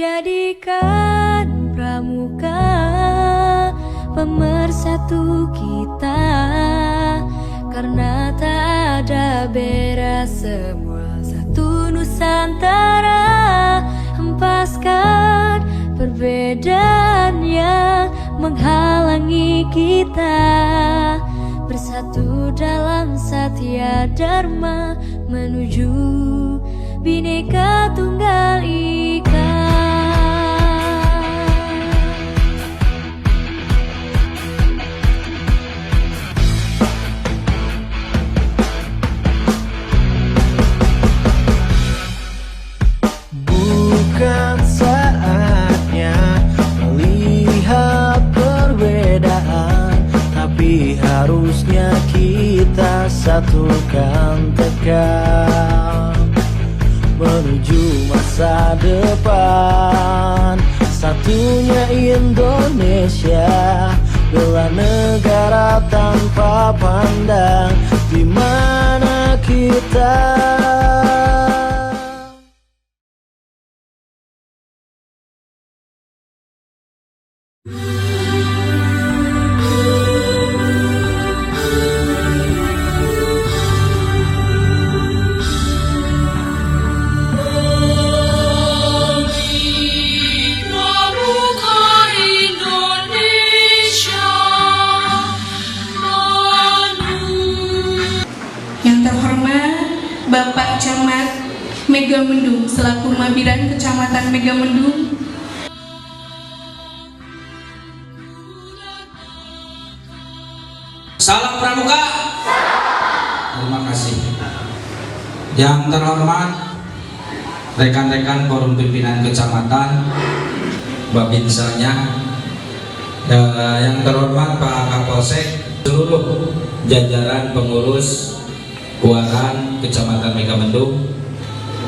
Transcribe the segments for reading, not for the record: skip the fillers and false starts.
Jadikan pramuka pemersatu kita, karena tak ada beda, semua satu Nusantara. Hempaskan perbedaan yang menghalangi kita, bersatu dalam Satya Dharma menuju Bhinneka Tunggal Ika. Bukan saatnya melihat perbedaan, tapi harusnya kita satukan tekad menuju masa depan. Satunya Indonesia, bela negara tanpa pandang di mana kita. Bapak Camat Megamendung selaku Mabiran Kecamatan Megamendung. Salam Pramuka. Terima kasih. Yang terhormat rekan-rekan forum pimpinan kecamatan, Babinsanya, yang terhormat Pak Kapolsek, seluruh jajaran pengurus Kuaran Kecamatan Megamendung,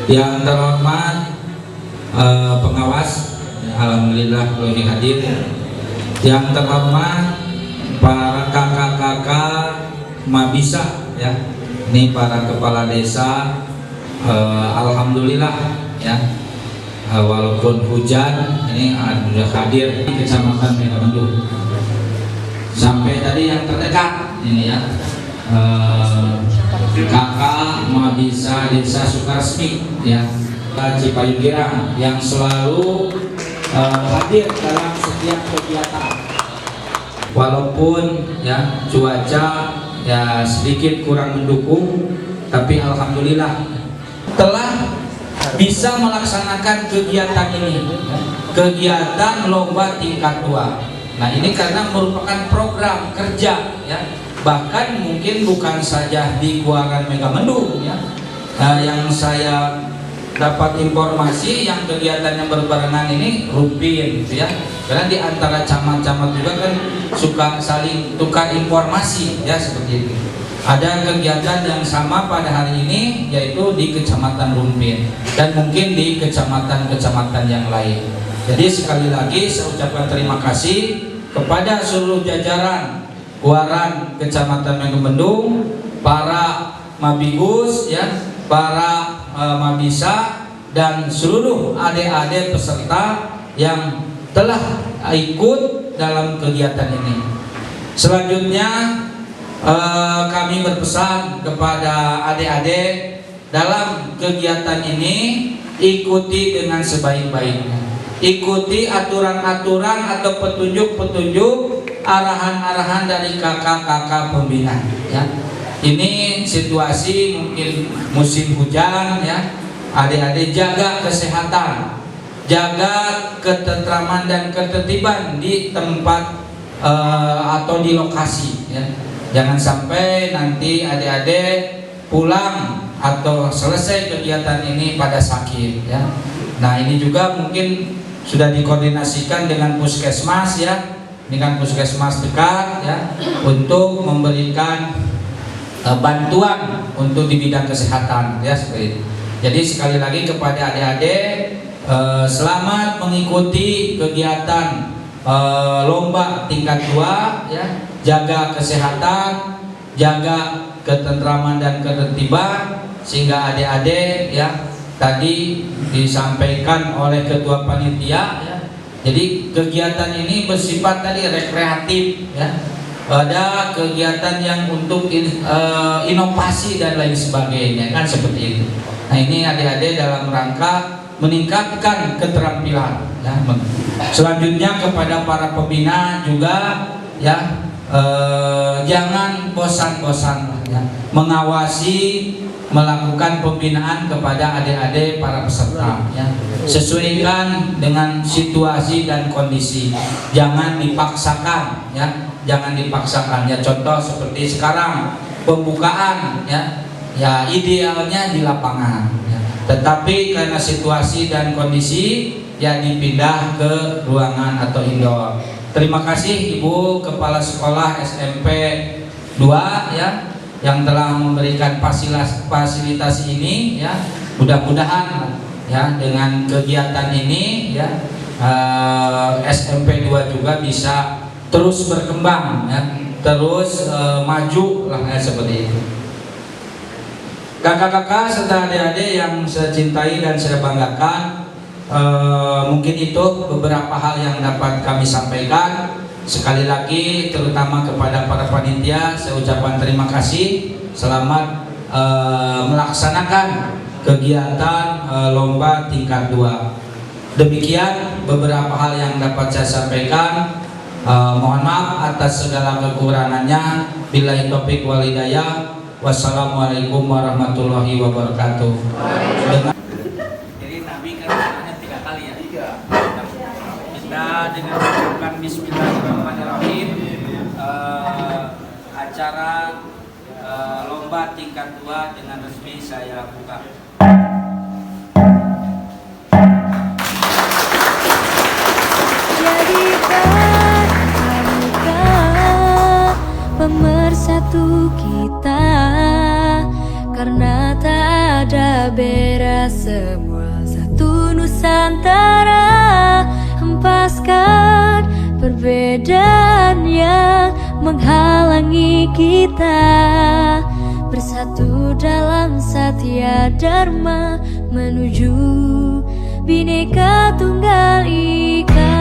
yang terhormat pengawas, alhamdulillah belum hadir, yang terhormat para kakak-kakak Mabisa, ya, ini para kepala desa, alhamdulillah, ya, walaupun hujan ini sudah hadir di Kecamatan Megamendung. Sampai tadi yang terdekat ini, ya, kakak Mabisa Desa Sukaresmi, ya, Cipayung Girang, yang selalu hadir dalam setiap kegiatan, walaupun ya cuaca ya sedikit kurang mendukung, tapi alhamdulillah telah bisa melaksanakan kegiatan ini, kegiatan lomba tingkat 2. Nah, ini karena merupakan program kerja, ya, bahkan mungkin bukan saja di Kuaran Megamendung, ya, yang saya dapat informasi yang kegiatan yang berbarengan ini rutin, gitu ya, karena di antara camat-camat juga kan suka saling tukar informasi, ya, seperti itu. Ada kegiatan yang sama pada hari ini, yaitu di Kecamatan Rumpin dan mungkin di kecamatan-kecamatan yang lain. Jadi sekali lagi saya ucapkan terima kasih kepada seluruh jajaran Kuaran Kecamatan Megamendung, para Mabigus, ya, para Mabisa, dan seluruh adik-adik peserta yang telah ikut dalam kegiatan ini. Selanjutnya kami berpesan kepada adik-adik dalam kegiatan ini, ikuti dengan sebaik-baiknya, ikuti aturan-aturan atau petunjuk-petunjuk, arahan-arahan dari kakak-kakak pembina, ya. Ini situasi mungkin musim hujan, ya, adik-adik jaga kesehatan, jaga ketentraman dan ketertiban di tempat atau di lokasi, ya. Jangan sampai nanti adik-adik pulang atau selesai kegiatan ini pada sakit, ya. Nah, ini juga mungkin sudah dikoordinasikan dengan puskesmas, ya, dengan puskesmas dekat, ya, untuk memberikan bantuan untuk di bidang kesehatan, ya, seperti itu. Jadi sekali lagi kepada adik-adik, selamat mengikuti kegiatan lomba tingkat 2, ya. Jaga kesehatan, jaga ketentraman dan ketertiban, sehingga adik-adik, ya, tadi disampaikan oleh ketua panitia ya. Jadi kegiatan ini bersifat tadi rekreatif ya. Ada kegiatan yang untuk inovasi dan lain sebagainya kan seperti itu. Nah ini adik-adik dalam rangka meningkatkan keterampilan ya. Selanjutnya kepada para pembina juga ya, jangan bosan-bosan ya, mengawasi, melakukan pembinaan kepada adik-adik para peserta ya. Sesuaikan dengan situasi dan kondisi, jangan dipaksakan ya, jangan dipaksakan ya. Contoh seperti sekarang pembukaan ya, ya idealnya di lapangan ya. Tetapi karena situasi dan kondisi ya dipindah ke ruangan atau indoor. Terima kasih Ibu Kepala Sekolah SMP 2 ya, yang telah memberikan fasilitas ini ya. Mudah-mudahan ya dengan kegiatan ini ya, SMP 2 juga bisa terus berkembang ya, terus maju lah ya, seperti itu. Kakak-kakak serta adik-adik yang saya cintai dan saya banggakan, mungkin itu beberapa hal yang dapat kami sampaikan. Sekali lagi terutama kepada para panitia saya ucapkan terima kasih. Selamat melaksanakan kegiatan lomba tingkat 2. Demikian beberapa hal yang dapat saya sampaikan. Mohon maaf atas segala kekurangannya. Billahi taufiq wal hidayah. Wassalamualaikum warahmatullahi wabarakatuh. Jadi Nabi kan hanya 3 kali ya. Kita dengan mengucapkan Bismillahirrahmanirrahim, acara lomba tingkat 2 dengan resmi saya buka. Jadikan pramuka pemersatu kita, karena tak ada beda, semua satu Nusantara. Hempaskan perbedaan yang menghalangi kita, bersatu dalam Satya Dharma menuju Bhinneka Tunggal Ika.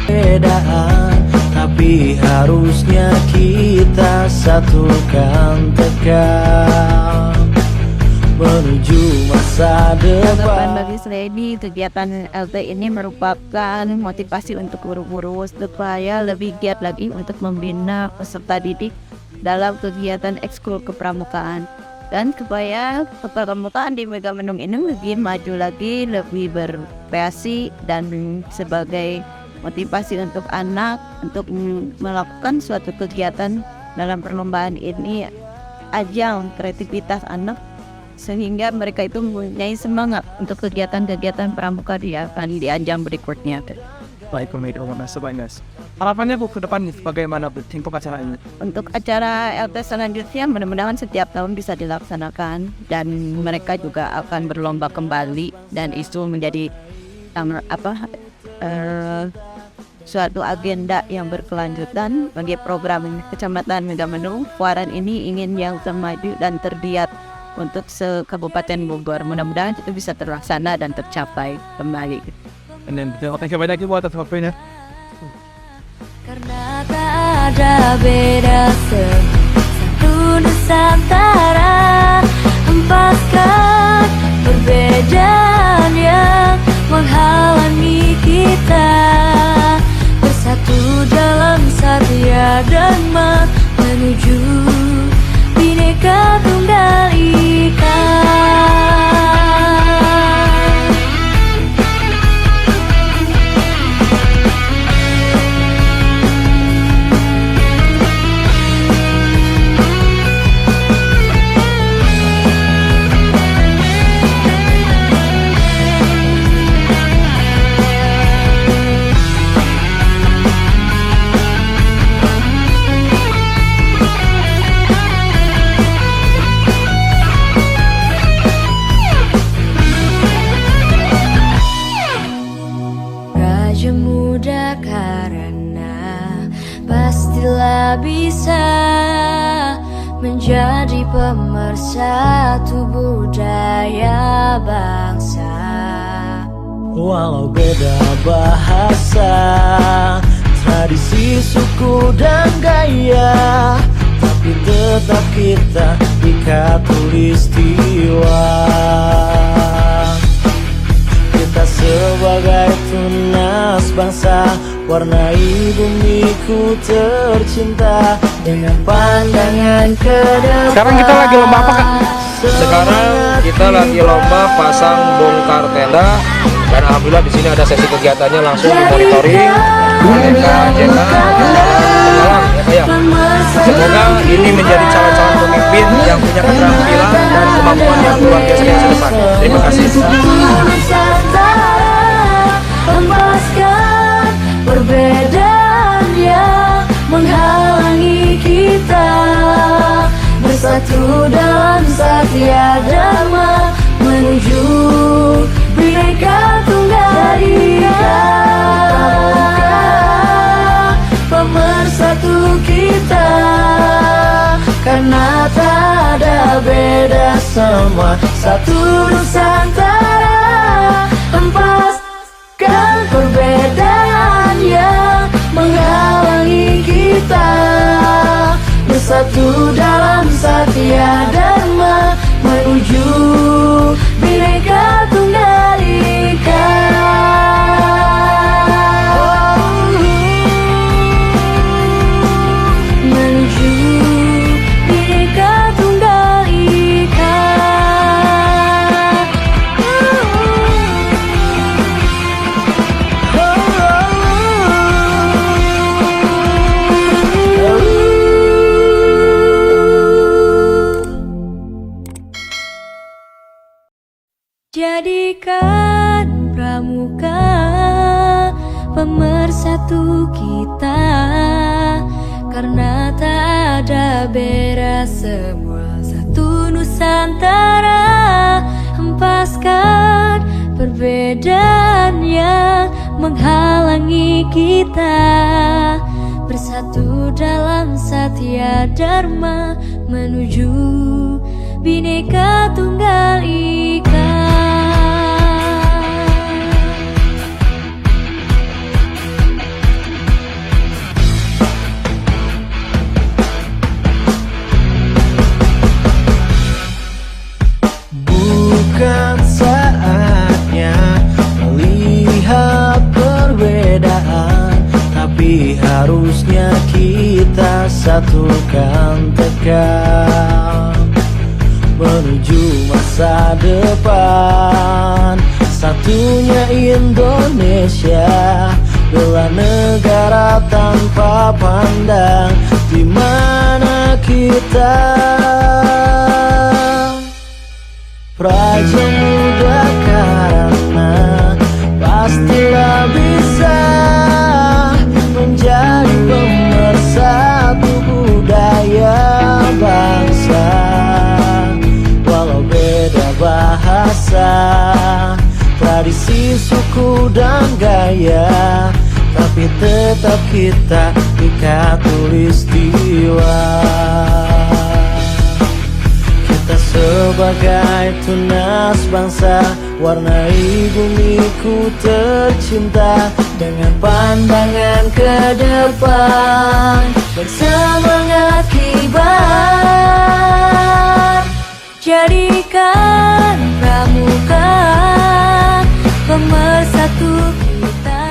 Perbedaan, tapi harusnya kita satukan tekad menuju masa Harapan depan. bagi saya ini kegiatan LT ini merupakan motivasi untuk guru-guru supaya lebih giat lagi untuk membina peserta didik dalam kegiatan ekskul kepramukaan, dan supaya kepramukaan di Megamendung ini lebih maju lagi, lebih berkreasi, dan sebagai motivasi untuk anak untuk melakukan suatu kegiatan dalam perlombaan ini, ajang kreativitas anak, sehingga mereka itu mempunyai semangat untuk kegiatan-kegiatan pramuka di ajang berikutnya. Baik, Mas. Harapannya Bu ke depan bagaimana untuk acara ini? Untuk acara LT selanjutnya mudah-mudahan setiap tahun bisa dilaksanakan, dan mereka juga akan berlomba kembali, dan itu menjadi suatu agenda yang berkelanjutan bagi program Kecamatan Megamendung. Fuaran ini ingin yang termaju dan tergiat untuk se-Kabupaten Bogor. Mudah-mudahan itu bisa terlaksana dan tercapai kembali. Dan thank you banyak Ibu atas waktunya. Karena tak ada beda, satu Nusantara. Hempaskan perbedaan yang menghalangi kita, bersatu dalam Satya Dharma menuju Bhinneka Tunggal Ika. pemersatu budaya bangsa. Walau beda bahasa, tradisi, suku dan gaya, tapi tetap kita di khatulistiwa. Kita sebagai tunas bangsa, warnai bumiku tercinta dengan pandangan ke depan. Sekarang kita lagi lomba apa, Kak? Sekarang kita lagi lomba pasang bongkar tenda, dan alhamdulillah di sini ada sesi kegiatannya langsung dimonitoring oleh Kak JK Penggalang, ya Kak ya. Semoga ini menjadi calon-calon pemimpin yang punya keterampilan dan kemampuan yang luar biasa di masa depan. Terima kasih. Lepaskan perbedaan yang menghalangi kita, bersatu dalam satya dharma menuju Bhinneka Tunggal Ika. Pemersatu kita karena tak ada beda, semua satu Nusantara. Hempaskan perbedaan yang menghalangi kita, bersatu dalam satya dharma menuju Bhinneka Tunggal Ika. Menuju Bhinneka Tunggal Ika. Jadikan pramuka pemersatu kita, karena tak ada beda, semua satu Nusantara. Hempaskan perbedaan yang menghalangi kita, bersatu dalam satya dharma menuju Bhinneka Tunggal Ika. Bukan saatnya melihat perbedaan, tapi harusnya kita satukan tekad menuju masa depan. Satunya Indonesia, bela negara tanpa pandang di mana kita. Praja muda karena pastilah bisa menjadi pemersatu budaya bangsa. Walau beda bahasa, tradisi, suku dan gaya, tapi tetap kita di khatulistiwa. Kita sebagai tunas bangsa, warnai bumiku tercinta dengan pandangan ke depan, bersemangat kibar. Jadikan pramuka pemersatu kita,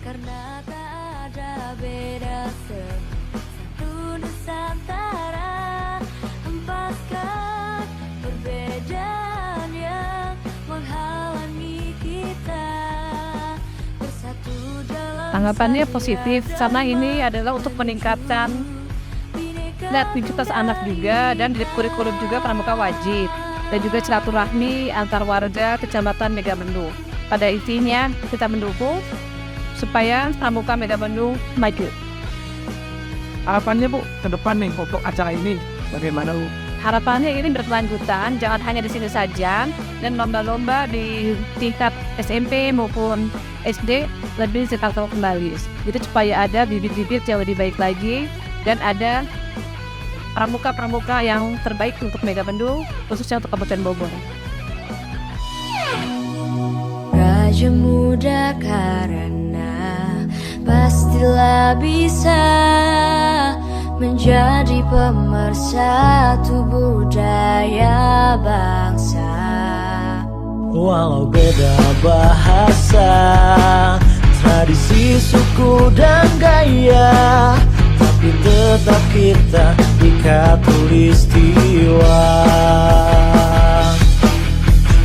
karena tak ada beda, satu Nusantara. Hempaskan perbedaan yang menghalangi kita, bersatu dalam. Tanggapannya positif karena ini adalah untuk meningkatkan aktivitas anak juga, dan di kurikulum juga pramuka wajib, dan juga silaturahmi antar warga Kecamatan Megamendung. Pada intinya kita mendukung supaya pramuka Megamendung maju. Harapannya Bu ke depan nih untuk acara ini bagaimana Bu? Harapannya ini berkelanjutan, jangan hanya di sini saja, dan lomba-lomba di tingkat SMP maupun SD lebih dikawal kembali. Jadi supaya ada bibit-bibit yang lebih baik lagi, dan ada pramuka-pramuka yang terbaik untuk Megamendung, khususnya untuk Kabupaten Bogor. Raja muda karena pastilah bisa menjadi pemersatu budaya bangsa. Walau beda bahasa, tradisi, suku dan gaya, tapi tetap kita di Khatulistiwa.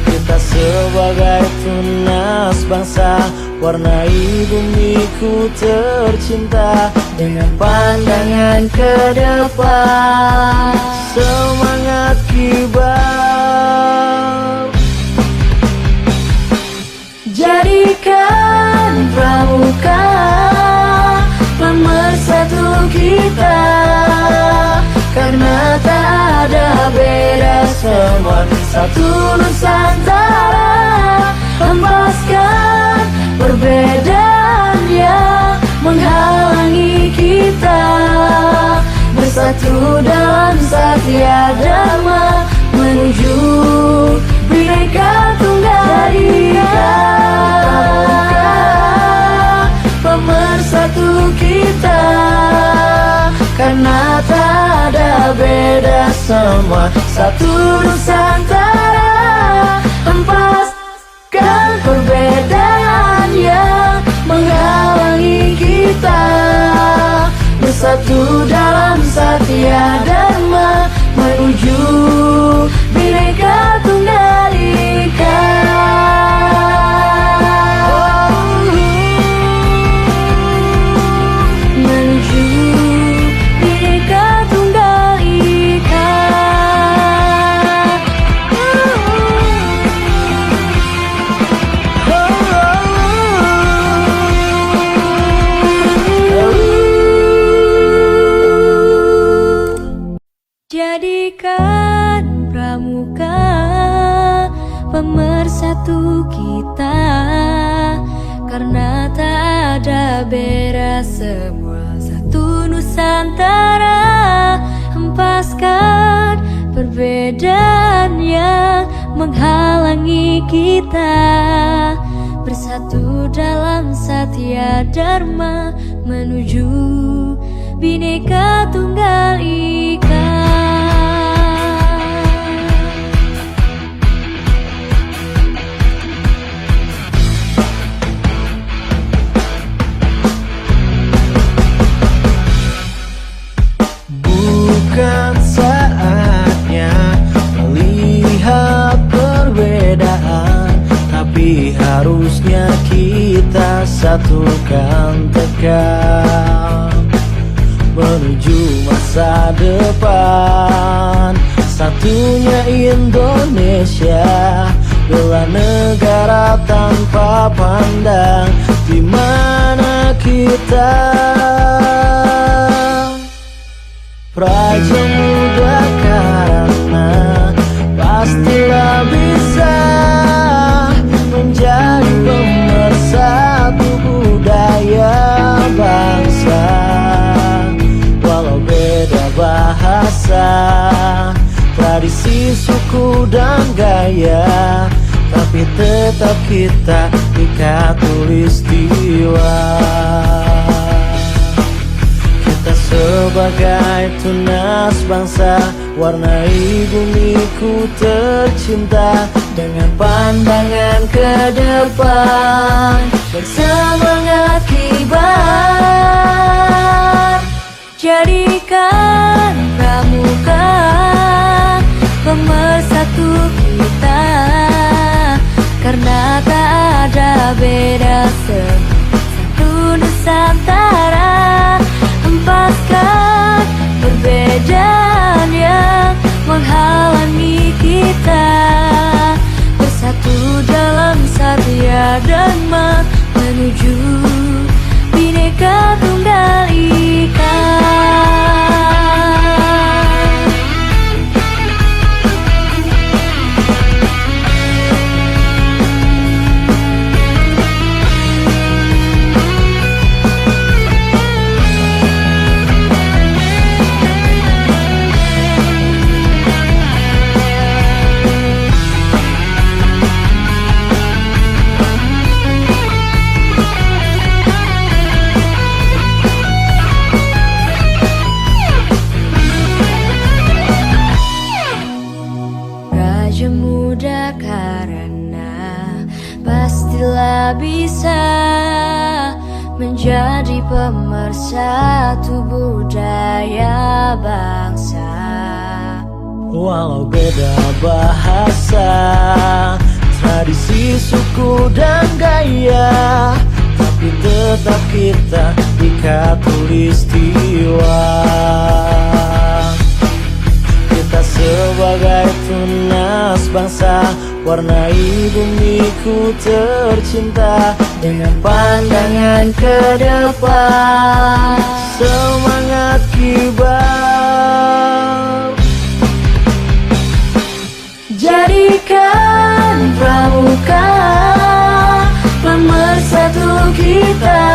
Kita sebagai tunas bangsa, warnai bumiku tercinta dengan pandangan ke depan, semangat kibar. Jadikan pramuka pemersatu kita, karena tak ada beda, semua satu Nusantara. Hempaskan perbedaan yang menghalangi kita, bersatu dalam Satya Dharma menuju Bhinneka Tunggal Ika. Pemersatu kita, karena tak ada beda, semua satu Nusantara. Hempaskan perbedaan yang menghalangi kita, bersatu dalam Satya Dharma menuju Bhinneka Tunggal Ika. Menuju Bhinneka Tunggal Ika. Jadikan pramuka pemersatu kita, karena tak ada beda, semua satu Nusantara. Hempaskan perbedaan yang menghalangi kita, bersatu dalam Satya Dharma menuju Bhinneka Tunggal Ika. Bukan saatnya melihat perbedaan, tapi harusnya kita satukan tekad menuju masa depan. Satunya Indonesia, bela negara tanpa pandang di mana kita. Praja muda karena pastilah bisa menjadi pemersatu budaya bangsa. Walau beda bahasa, tradisi, suku dan gaya, tapi tetap kita di Khatulistiwa. Sebagai tunas bangsa, warnai bumiku tercinta dengan pandangan ke depan, bersemangat kibar. Jadikan pramuka pemersatu kita, karena tak ada beda, satu Nusantara. Hempaskan perbedaan yang menghalangi kita, bersatu dalam Satya Dharma menuju Bhinneka Tunggal Ika. karena pastilah bisa menjadi pemersatu budaya bangsa. Walau beda bahasa, tradisi, suku, dan gaya, tapi tetap kita di khatulistiwa. Kita sebagai tunas bangsa, warnai bumiku tercinta dengan pandangan ke depan, semangat kibar. Jadikan pramuka pemersatu kita,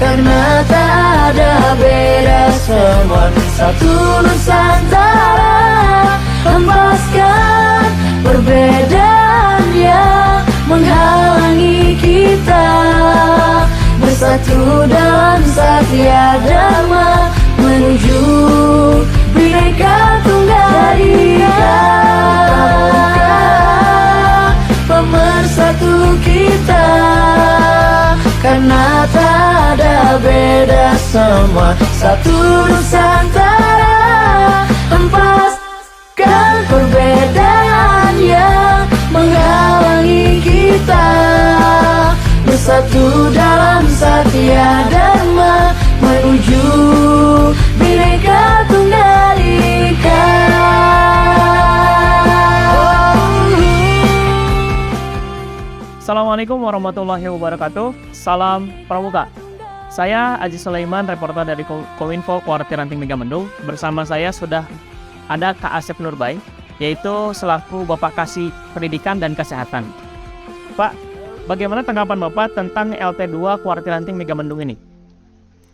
karena tak ada beda, semua satu Nusantara. Hempaskan perbedaan yang menghalangi kita, bersatu dalam satya dharma menuju Bhinneka Tunggal Ika. Pemersatu kita, karena tak ada beda, semua satu Nusantara. Hempaskan perbedaan yang menghalangi kita, bersatu dalam satya dharma menuju Bhinneka Tunggal Ika. Assalamualaikum warahmatullahi wabarakatuh. Salam Pramuka. Saya Aji Sulaiman, reporter dari Kominfo Kuartir Ranting Megamendung. Bersama saya sudah ada Kak Asep Nurbay, yaitu selaku Bapak Kasih Pendidikan dan Kesehatan. Pak, bagaimana tanggapan Bapak tentang LT2 Kuartir Ranting Megamendung ini?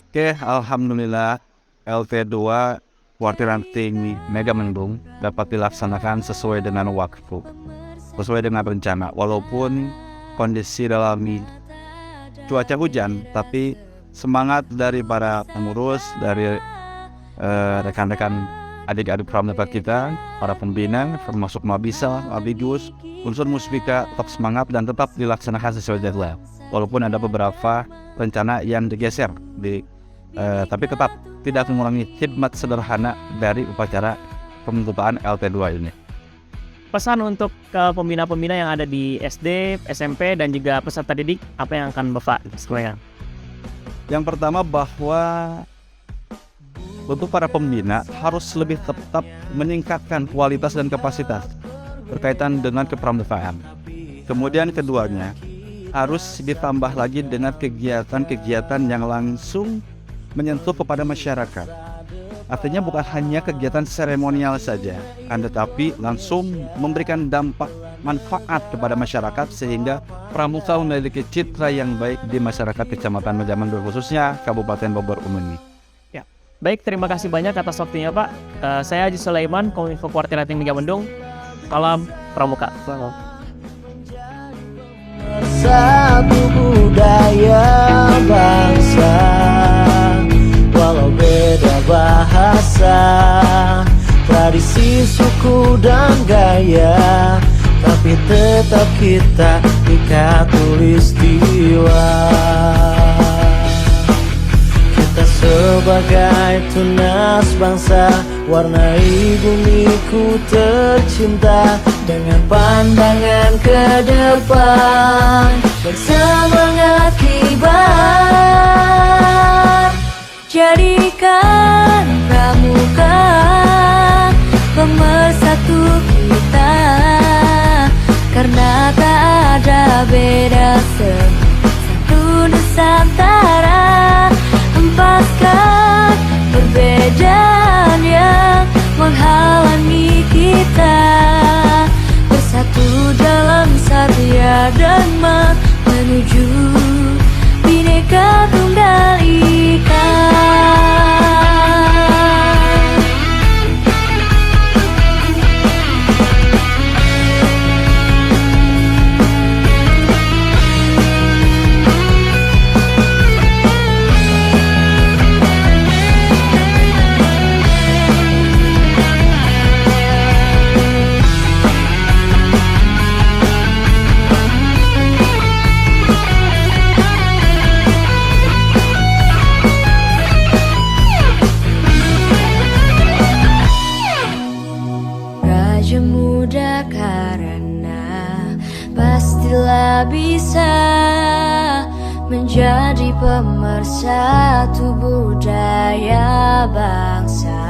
Oke, alhamdulillah LT2 Kuartir Ranting Megamendung dapat dilaksanakan sesuai dengan waktu, sesuai dengan rencana. Walaupun kondisi dalam cuaca hujan, tapi semangat dari para pengurus, dari rekan-rekan adik-adik pramuka kita, para pembina, termasuk Mabisa, Abigus, unsur Musbika, tetap semangat dan tetap dilaksanakan sesuai deadline. Walaupun ada beberapa rencana yang digeser, tapi tetap tidak mengurangi khidmat sederhana dari upacara pembentukan LT2 ini. Pesan untuk pembina-pembina yang ada di SD, SMP, dan juga peserta didik, apa yang akan Bapak sampaikan? Yang pertama bahwa untuk para pembina harus lebih tetap meningkatkan kualitas dan kapasitas berkaitan dengan kepramukaan. Kemudian keduanya harus ditambah lagi dengan kegiatan-kegiatan yang langsung menyentuh kepada masyarakat. Artinya bukan hanya kegiatan seremonial saja, tetapi langsung memberikan dampak manfaat kepada masyarakat sehingga pramuka memiliki citra yang baik di masyarakat Kecamatan Megamendung, khususnya Kabupaten Bogor ini. Ya, baik, terima kasih banyak atas waktunya Pak. Saya Haji Sulaiman, Kominfo Kuartir Ranting Megamendung. Salam Pramuka. Salam. Satu budaya bangsa, walau beda bahasa, tradisi, suku, dan gaya, tapi tetap kita di khatulistiwa. Kita sebagai tunas bangsa, warnai bumiku tercinta dengan pandangan ke depan, bersemangat kibar. Jadikan pramuka pemersatu kita, karena tak ada beda, satu Nusantara. Hempaskan perbedaan yang menghalangi kita, bersatu dalam satya dharma menuju Bhinneka Tunggal Ika. muda karena pastilah bisa menjadi pemersatu budaya bangsa.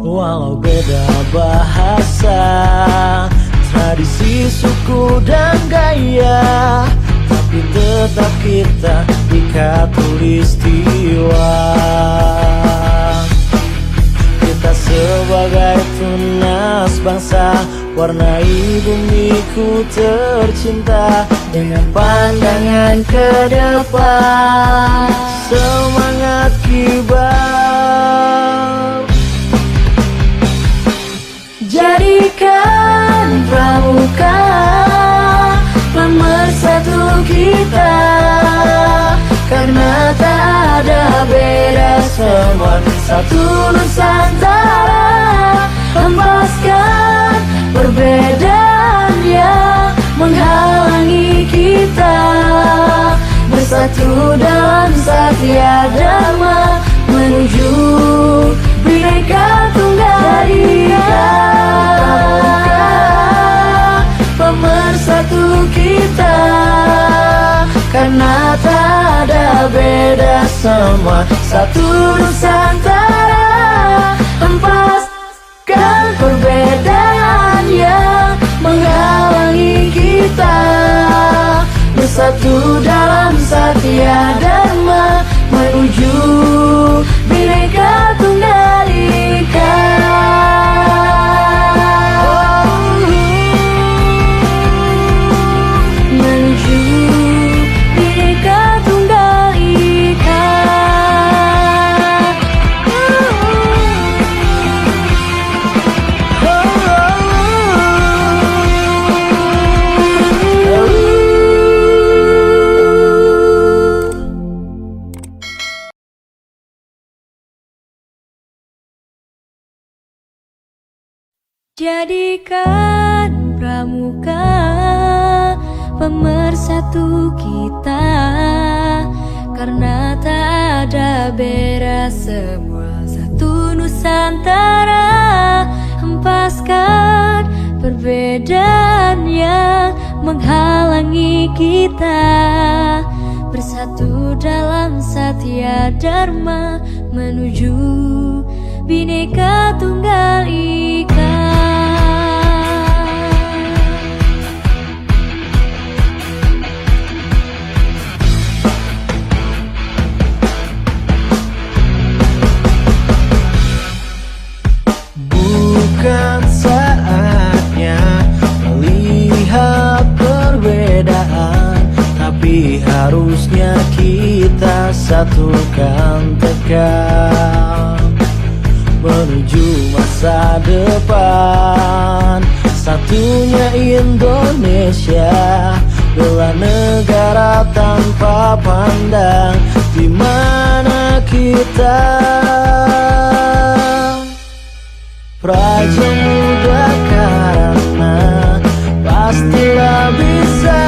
Walau beda bahasa, tradisi, suku dan gaya, tapi tetap kita ikat tulistiwa. Kita sebagai tunas bangsa, warnai bumiku tercinta dengan pandangan ke depan, semangat kibar. Jadikan pramuka pemersatu kita, karena tak ada beda, semua satu Nusantara. Hempaskan perbedaan yang menghalangi kita, bersatu dalam satya dharma menuju Bhinneka Tunggal Ika. Pemersatu kita, karena tak ada beda, semua satu Nusantara. Hempaskan perbedaan yang menghalangi kita, bersatu dalam satya dharma menuju Bhinneka Tunggal Ika. Menuju Bhinneka Tunggal Ika. Jadikan pramuka pemersatu kita, karena tak ada beda, semua satu Nusantara. Hempaskan perbedaan yang menghalangi kita, bersatu dalam satya dharma menuju Bhinneka Tunggal Ika. Bukan saatnya melihat perbedaan, tapi harusnya kita satukan tekad menuju masa depan. Satunya Indonesia, bela negara tanpa pandang di mana kita. Pramuka karena pastilah bisa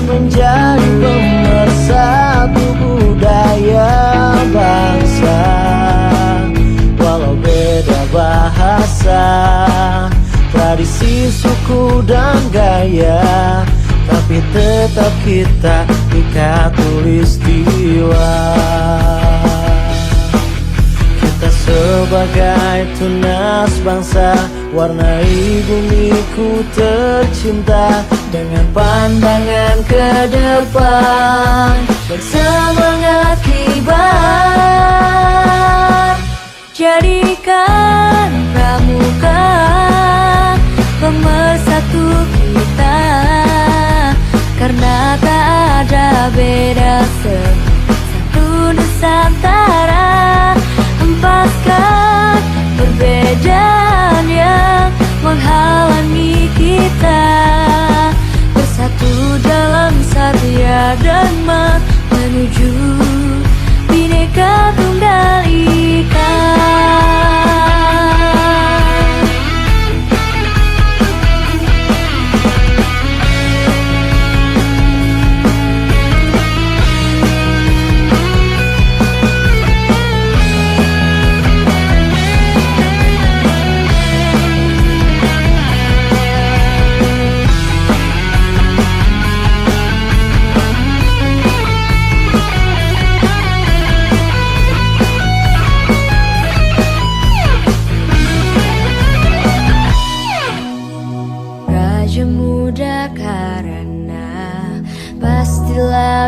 menjadi pemersatu budaya bangsa. Walau beda bahasa, tradisi, suku dan gaya, tapi tetap kita ikat tulistiwa. Sebagai tunas bangsa, warnai bumiku tercinta dengan pandangan ke depan, bersemangat kibar. Jadikan pramuka pemersatu kita, karena tak ada beda, satu Nusantara. Hempaskan perbedaan yang menghalangi kita, bersatu dalam satya dharma menuju Bhinneka Tunggal Ika.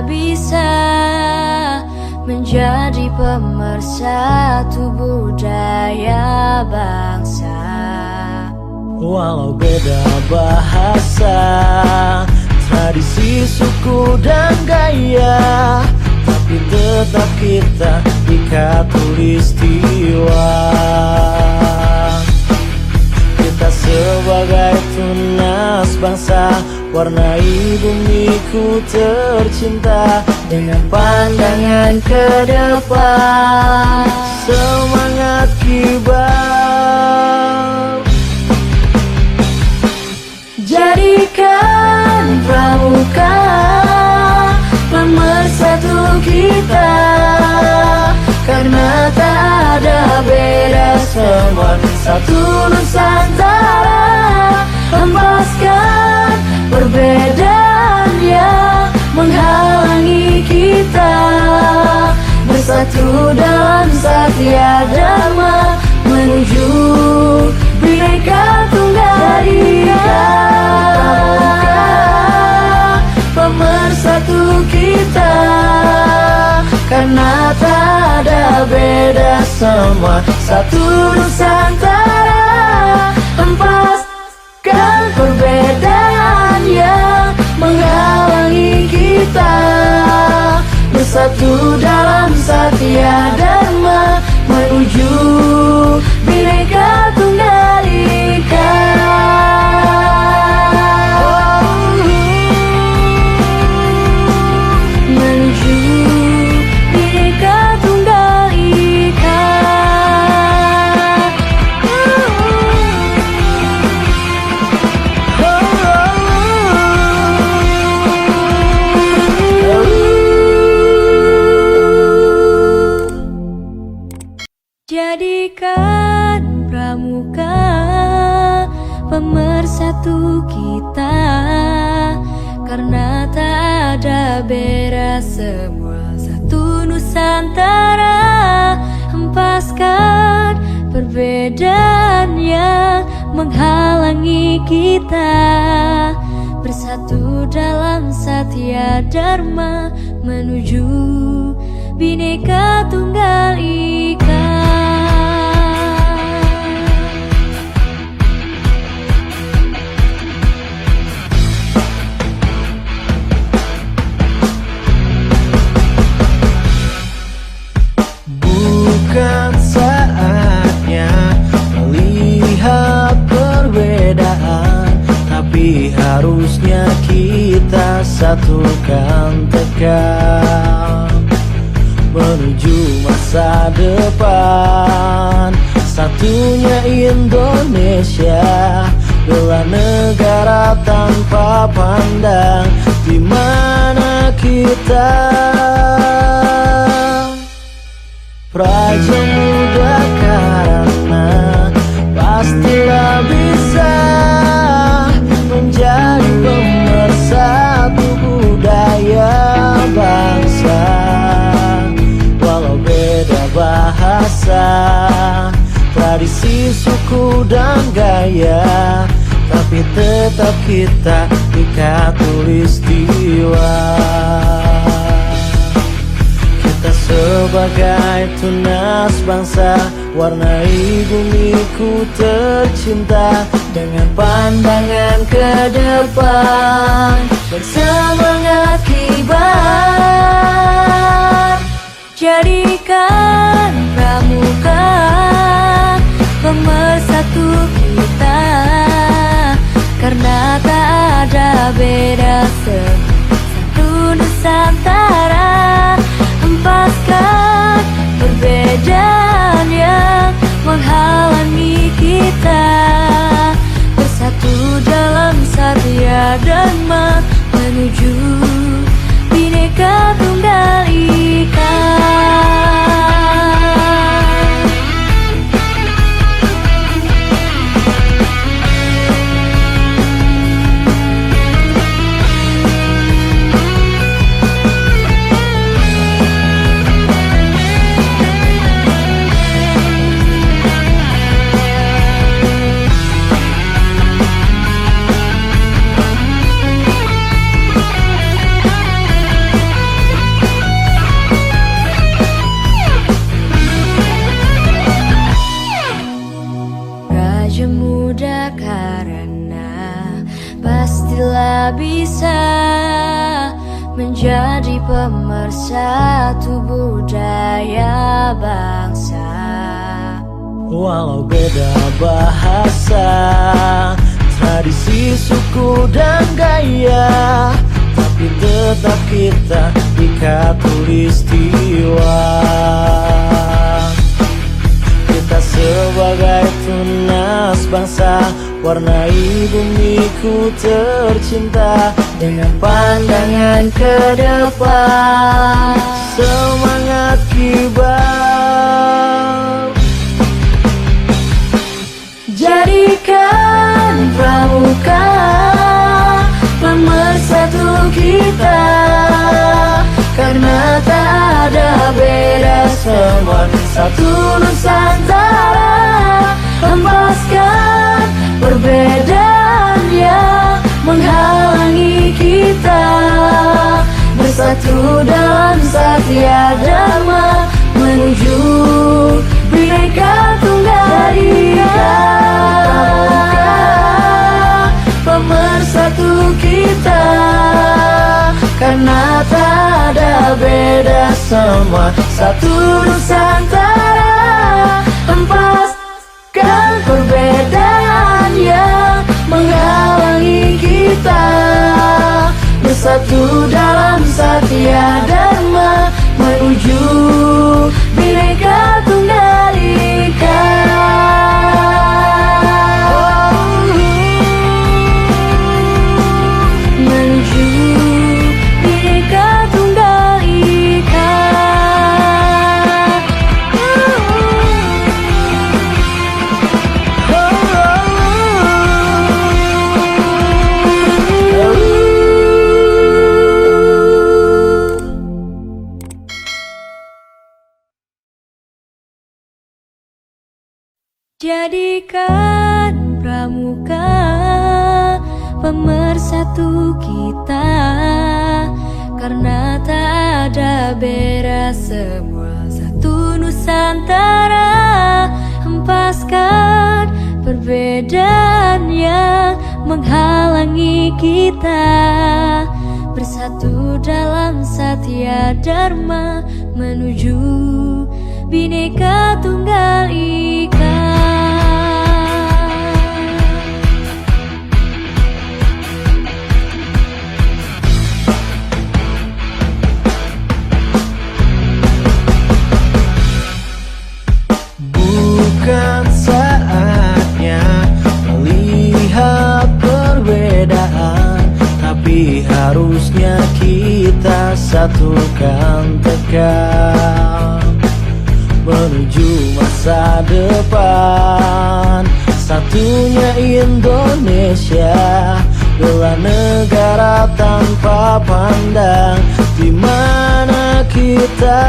bisa menjadi pemersatu budaya bangsa. Walau beda bahasa, tradisi, suku, dan gaya, tapi tetap kita di khatulistiwa. Kita sebagai tunas bangsa, warnai bumiku tercinta dengan pandangan ke depan, semangat kibar. Jadikan pramuka pemersatu kita, karena tak ada beda, semua satu Nusantara. Hempaskan perbedaan yang menghalangi kita, bersatu dalam satya dharma menuju Bhinneka Tunggal Ika. Pemersatu kita, karena tak ada beda, semua satu Nusantara. Hempaskan perbedaan yang menghalangi kita, bersatu dalam satya dharma menuju Bhinneka Tunggal Ika. Menuju Bhinneka Tunggal Ika. Jadikan pramuka pemersatu kita, karena tak ada beda, semua satu Nusantara. Hempaskan perbedaan yang menghalangi kita, bersatu dalam satya dharma menuju Bhinneka Tunggal Ika. Bukan saatnya melihat perbedaan, tapi harusnya kita satukan tekad menuju masa depan. Satunya Indonesia, bela negara tanpa pandang di mana kita. Prajamuda karena pastilah bisa menjadi pemersatu budaya bangsa. Walau beda bahasa, tradisi, suku, dan gaya, tapi tetap kita di khatulistiwa. Sebagai tunas bangsa, warnai bumiku tercinta dengan pandangan ke depan, bersemangat kibar. Jadikan pramuka pemersatu kita, karena tak ada beda, satu Nusantara. Hempaskan perbedaan yang menghalangi kita, bersatu dalam satya dharma menuju Bhinneka Tunggal Ika. mudah karena pastilah bisa menjadi pemersatu budaya bangsa. Walau beda bahasa, tradisi, suku, dan gaya, tapi tetap kita di khatulistiwa. Kita sebagai tunas bangsa, warnai bumiku tercinta dengan pandangan ke depan, semangat kibar. Jadikan pramuka pemersatu kita, karena tak ada beda, semua satu Nusantara. Hempaskan perbedaan yang menghalangi kita, bersatu dalam Satya Dharma menuju Bhinneka Tunggal Ika. Pemersatu kita, karena tak ada beda, semua satu Nusantara. Hempaskan perbedaan yang menghalangi kita, bersatu dalam Satya Dharma menuju Bhinneka Tunggal Ika. Menuju Bhinneka Tunggal Ika. Jadikan pramuka pemersatu kita, karena tak ada beda, semua satu Nusantara. Hempaskan perbedaan yang menghalangi kita, bersatu dalam Satya Dharma menuju Bhinneka Tunggal Ika. Bukan saatnya melihat perbedaan, tapi harusnya kita satukan tekad menuju masa depan. Satunya Indonesia, bela negara tanpa pandang di mana kita.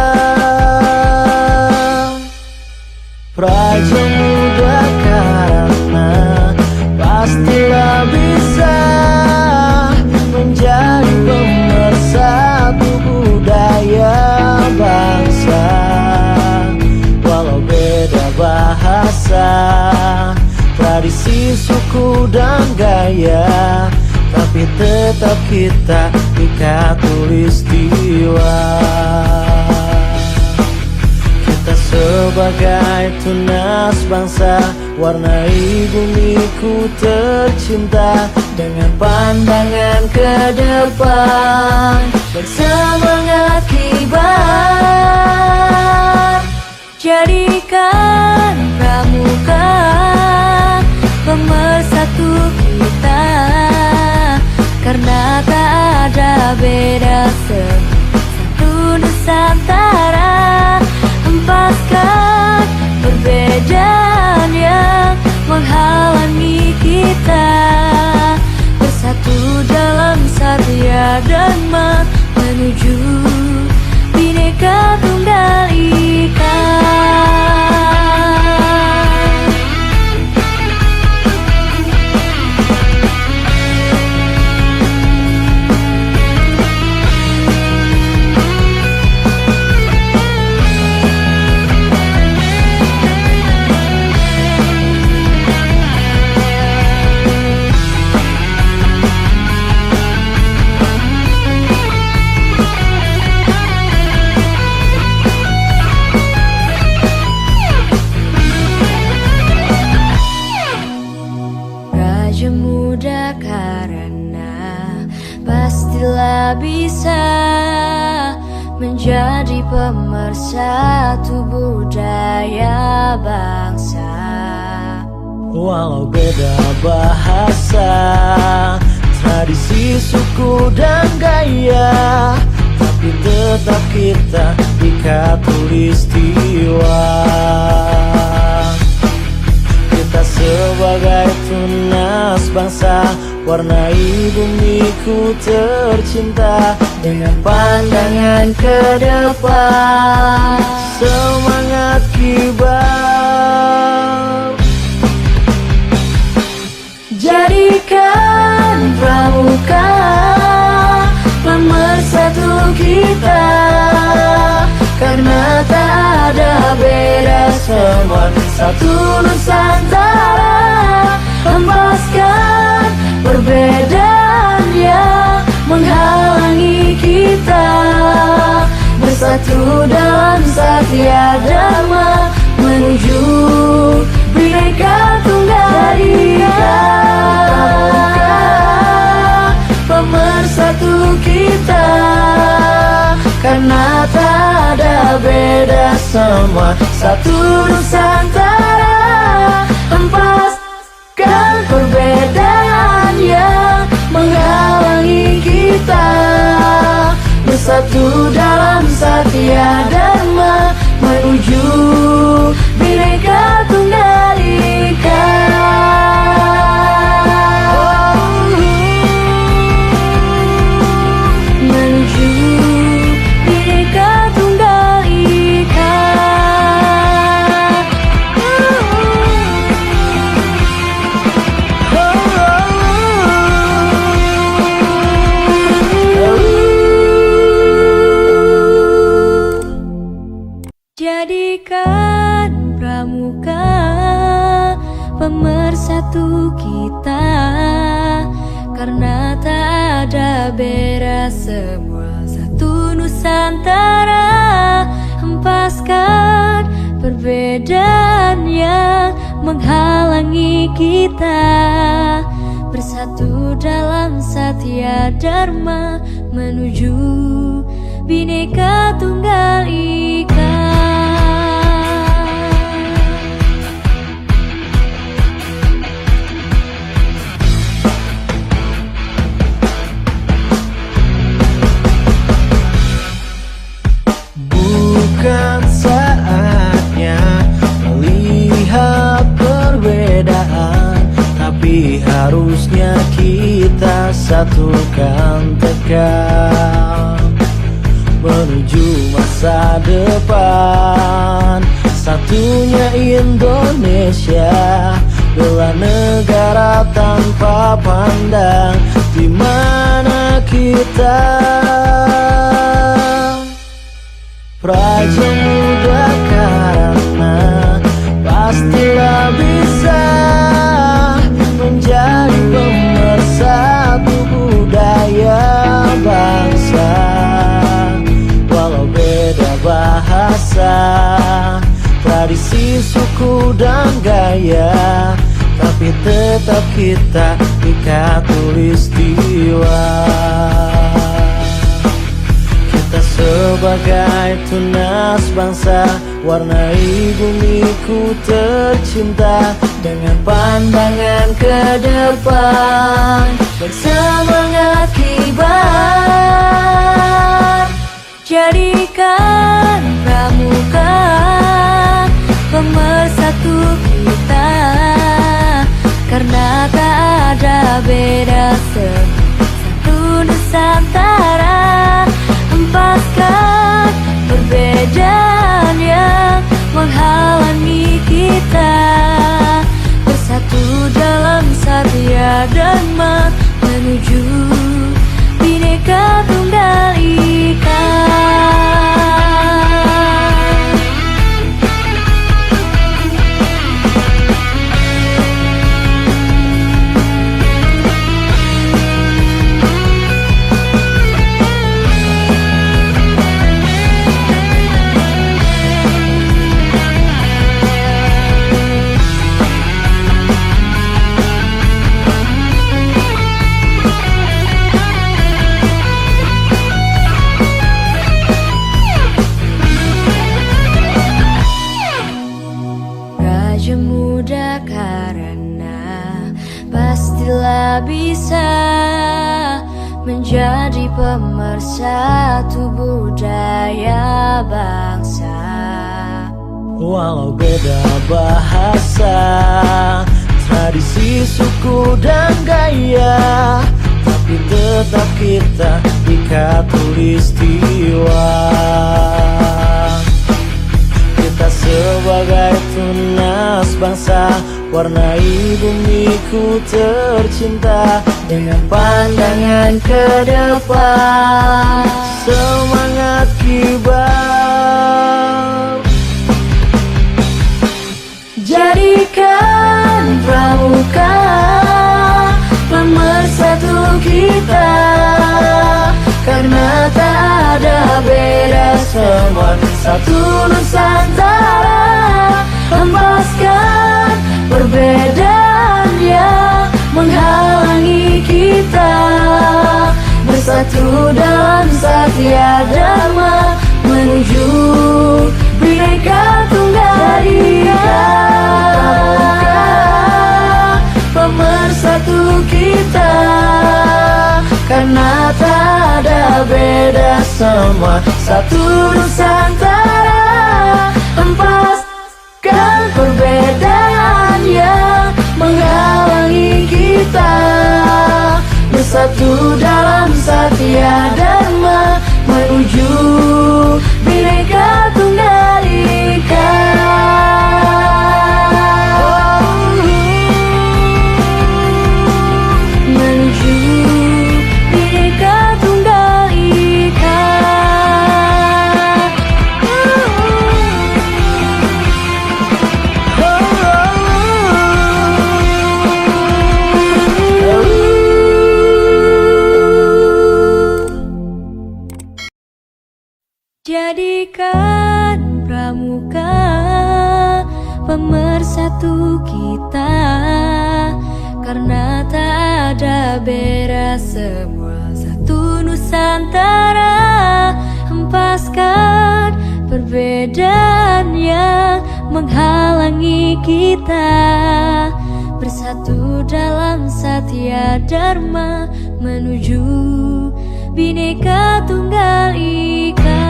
Praja muda karena pastilah bisa menjadi pemersatu budaya bangsa. Walau beda bahasa, tradisi, suku, dan gaya, tapi tetap kita di khatulistiwa. Kita sebagai tunas bangsa, warnai bumiku tercinta dengan pandangan ke depan, bersemangat kibar. Jadikan pramuka pemersatu kita, karena tak ada beda, satu Nusantara. Hempaskan perbedaan yang menghalangi kita, bersatu dalam Satya Dharma menuju Bhinneka Tunggal Ika. Raja muda karena pastilah bisa menjadi pemersatu budaya bangsa. Walau beda bahasa, tradisi, suku, dan gaya, tapi tetap kita ikat tulistiwa. Kita sebagai tunas bangsa, warnai bumiku tercinta dengan pandangan ke depan, semangat kibar. Jadikan pramuka pemersatu kita, karena tak ada beda, semua satu Nusantara. Hempaskan perbedaan yang menghalangi kita, bersatu dalam Satya Dharma menuju Bhinneka Tunggal Ika. Pemersatu kita, karena tak ada beda, semua satu Nusantara. Hempaskan perbedaan yang menghalangi kita, bersatu dalam Satya Dharma menuju Bhinneka Tunggal Ika. Menuju Bhinneka Tunggal Ika. Jadikan pramuka pemersatu kita, karena tak ada beda, semua satu Nusantara. Hempaskan perbedaan yang menghalangi kita, bersatu dalam Satya Dharma menuju Bhinneka Tunggal Ika. Bukan saatnya melihat perbedaan, tapi harusnya kita satukan tekad menuju masa depan. Satunya Indonesia, bela negara tanpa pandang di mana kita. Raja muda karena pastilah bisa menjadi pemersatu budaya bangsa. Walau beda bahasa, tradisi, suku, dan gaya, tapi tetap kita ikat tulistiwa. Kita sebagai tunas bangsa, warnai bumiku tercinta dengan pandangan ke depan, bersemangat kibar. Jadikan pramuka pemersatu kita, karena tak ada beda, satu Nusantara. Hempaskan perbedaan yang menghalangi kita, bersatu dalam Satya Dharma menuju Bhinneka Tunggal Ika. bisa menjadi pemersatu budaya bangsa. Walau beda bahasa, tradisi, suku, dan gaya, tapi tetap kita di khatulistiwa. Kita sebagai tunas bangsa, warnai bumiku tercinta dengan pandangan ke depan, semangat kibar. Jadikan pramuka pemersatu kita, karena tak ada beda, semua satu Nusantara. Hempaskan perbedaan yang menghalangi kita, bersatu dalam satya dharma menuju Bhinneka Tunggal Ika. Pemersatu kita, karena tak ada beda, semua satu Nusantara. Hempaskan perbedaan yang menghalangi kita, bersatu dalam satya dharma menuju Bhinneka Tunggal Ika. Menuju Bhinneka Tunggal Ika. Jadikan pramuka pemersatu kita, karena tak ada beda, semua satu Nusantara. Hempaskan perbedaan yang menghalangi kita, bersatu dalam satya dharma menuju Bhinneka Tunggal Ika.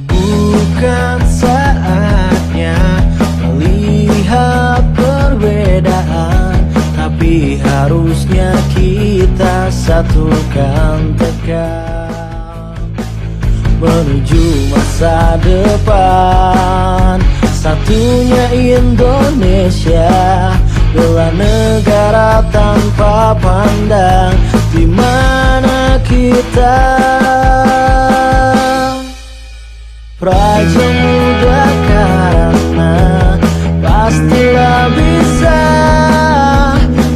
Bukan saatnya melihat perbedaan, tapi harusnya kita satukan tekad menuju masa depan. Satunya Indonesia, bela negara tanpa pandang di mana kita. Praja muda karena pastilah bisa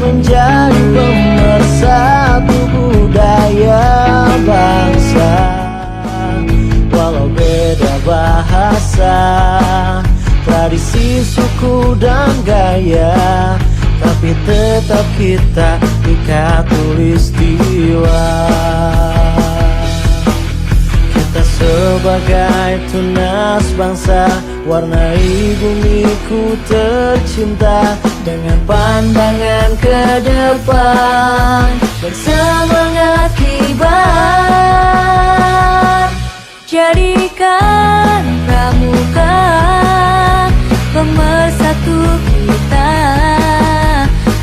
menjadi pemersatu budaya bangsa. Walau beda bahasa, tradisi, suku, dan gaya, tapi tetap kita di khatulistiwa. Kita sebagai tunas bangsa, warnai bumiku tercinta dengan pandangan ke depan, bersemangat kibar. Jadikan pramuka pemersatu kita,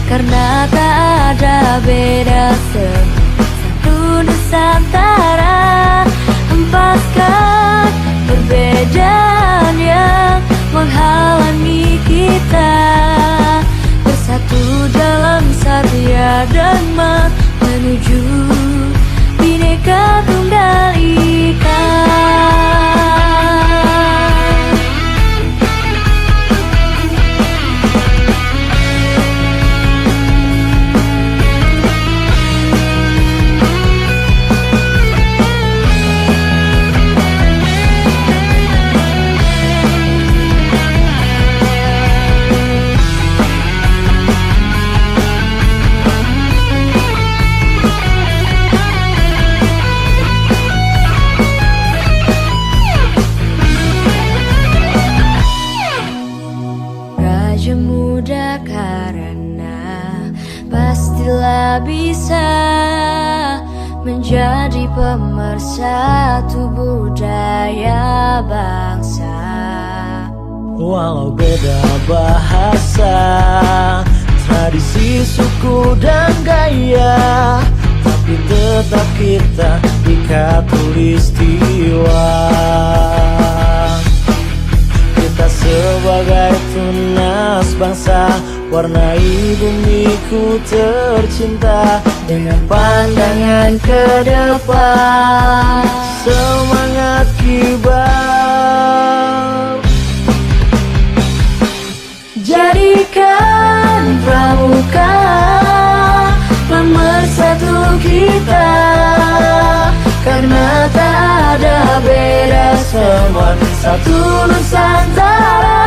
karena tak ada beda, satu Nusantara. Hempaskan perbedaan yang menghalangi kita, bersatu dalam satya dharma menuju Bhinneka Tunggal Ika. menjadi pemersatu budaya bangsa. Walau beda bahasa, tradisi, suku, dan gaya, tapi tetap kita di khatulistiwa. Kita sebagai tunas bangsa, warnai bumiku tercinta dengan pandangan ke depan, semangat kibar. Jadikan pramuka pemersatu kita, karena tak ada beda, semua satu Nusantara.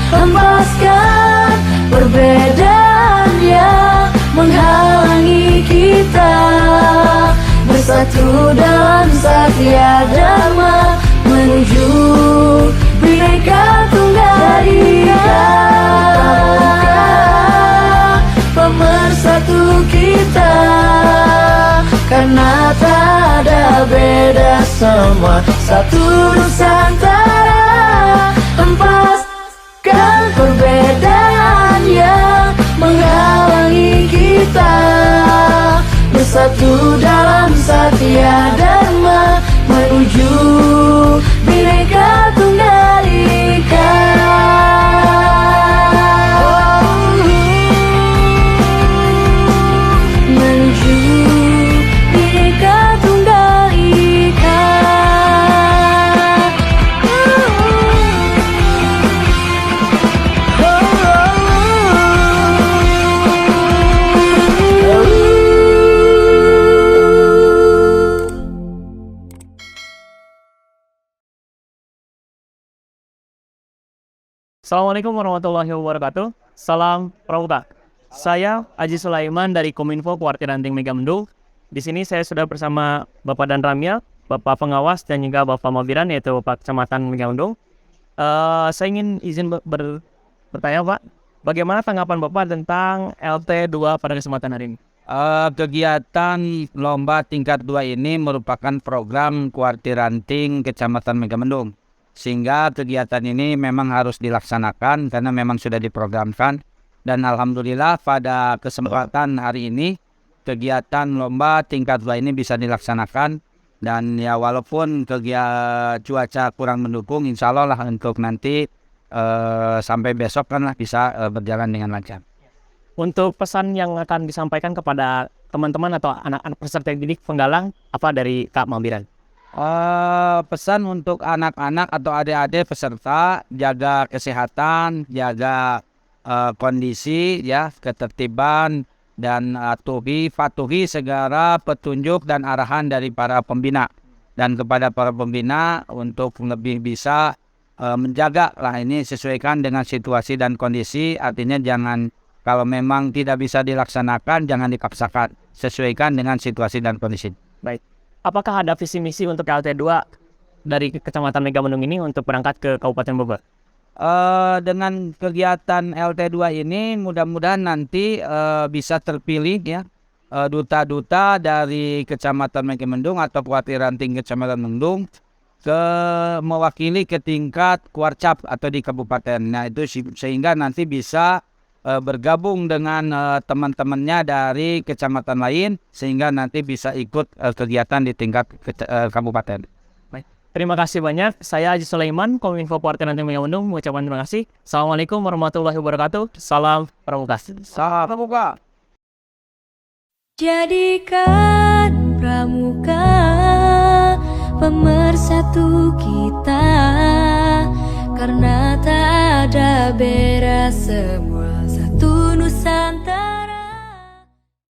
Hempaskan perbedaan yang menghalangi kita, bersatu dalam satya dharma menuju Bhinneka Tunggal Ika. Pemersatu kita, karena tak ada beda, semua satu Nusantara. Hempaskan perbedaan yang menghalangi kita, bersatu dalam satya dharma menuju Bhinneka Tunggal Ika. Menuju Bhinneka Tunggal Ika. Assalamualaikum warahmatullahi wabarakatuh. Salam Pramuka. Saya Aji Sulaiman dari Kominfo Kuartir Ranting Megamendung. Di sini saya sudah bersama Bapak Dan Ramil, Bapak Pengawas, dan juga Bapak Mabiran, yaitu Bapak Kecamatan Megamendung. Saya ingin izin bertanya, Pak, bagaimana tanggapan Bapak tentang LT2 pada kesempatan hari ini? Kegiatan lomba tingkat 2 ini merupakan program Kuartir Ranting Kecamatan Megamendung. Sehingga kegiatan ini memang harus dilaksanakan karena memang sudah diprogramkan. Dan alhamdulillah pada kesempatan hari ini kegiatan lomba tingkat 2 ini bisa dilaksanakan. Dan ya walaupun cuaca kurang mendukung, insya Allah lah untuk nanti sampai besok kan lah bisa berjalan dengan lancar. Untuk pesan yang akan disampaikan kepada teman-teman atau anak-anak peserta didik penggalang apa dari Kak Mabiran? Pesan untuk anak-anak atau adik-adik peserta, jaga kesehatan, jaga kondisi, ya, ketertiban, dan patuhi segala petunjuk dan arahan dari para pembina. Dan kepada para pembina untuk lebih bisa menjaga lah ini sesuaikan dengan situasi dan kondisi. Artinya jangan, kalau memang tidak bisa dilaksanakan jangan dipaksakan, sesuaikan dengan situasi dan kondisi. Baik. Apakah ada visi misi untuk LT2 dari Kecamatan Megamendung ini untuk berangkat ke Kabupaten Bogor? Dengan kegiatan LT2 ini mudah-mudahan nanti bisa terpilih ya duta-duta dari Kecamatan Megamendung atau Kuartir Ranting Kecamatan Megamendung mewakili ke tingkat Kuarcap atau di kabupaten. Nah itu sehingga nanti bisa bergabung dengan teman-temannya dari kecamatan lain sehingga nanti bisa ikut kegiatan di tingkat kabupaten. Baik. Terima kasih banyak. Saya Aji Sulaiman, Kominfo Kuartir Ranting Megamendung mengucapkan terima kasih. Assalamualaikum warahmatullahi wabarakatuh. Salam Pramuka. Salam Pramuka. Jadikan pramuka pemersatu kita, karena tak ada beda, semua